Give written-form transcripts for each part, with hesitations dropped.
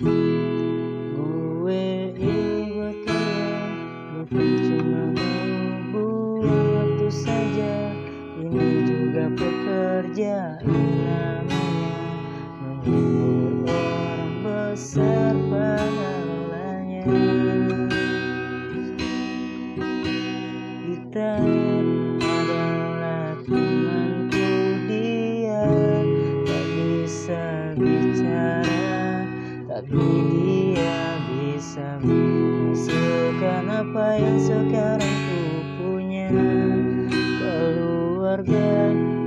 Gue ini berkaya, bukan cuma mau buang waktu saja. Ini juga pekerjaan namanya, menghibur orang besar pahalanya. Kita adalah temanku, dia tak bisa bicara, tapi dia bisa menghasilkan apa yang sekarang ku punya. Keluarga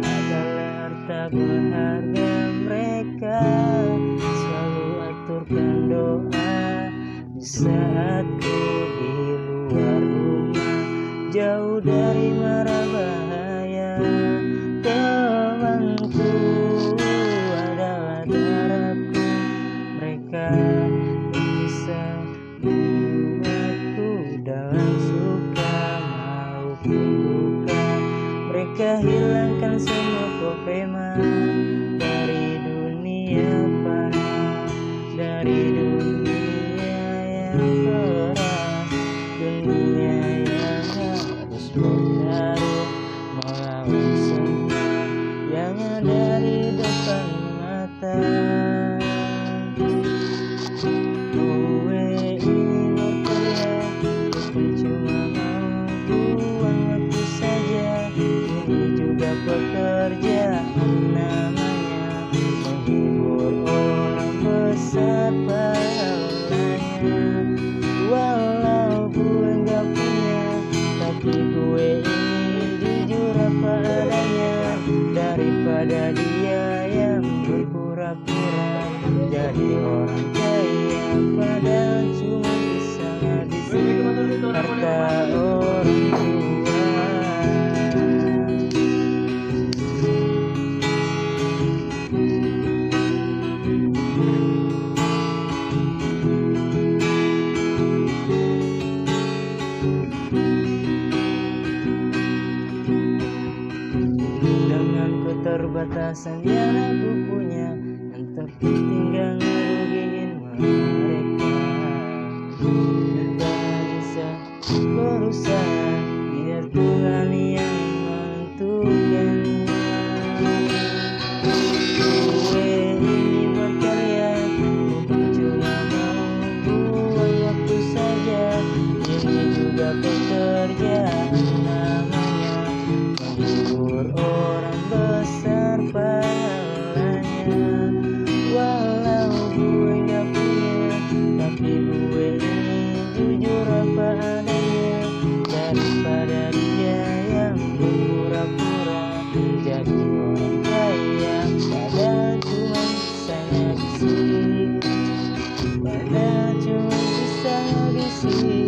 adalah harta berharga mereka, selalu aturkan doa di saat ku di luar rumah, jauh dari mara bahaya. Temanku adalah darahku, mereka bisa membuatku dalam suka maupun duka. Mereka hilangkan semua problema dari dunia panas, dari dunia yang keras, dunia yang harus bertarung melawan semua yang ada di depan mata. Gue ini berkuliah, bukan cuma mau buang waktu saja. Ini juga pekerjaan namanya, menghibur orang besar pahalanya. Walau gue gak punya, tapi gue ingin jujur apa adanya, daripada dia yang berpura-pura jadi orang kaya padahal cuma bisa ngabisin harta orang tua. Dengan keterbatasan yang aku punya, yang terpenting gak ngerugiin mereka. Kita bisa berusaha biar Tuhan yang menentukannya. Gue ini berkarya, bukan cuma mau buang waktu saja. Ini juga pekerjaan namanya, menghibur orang besar pahalanya. Walau gue gak punya, tapi gue ingin jujur apa adanya, daripada dia yang berpura-pura jadi orang kaya padahal cuma bisa ngabisin, padahal cuma bisa ngabisin.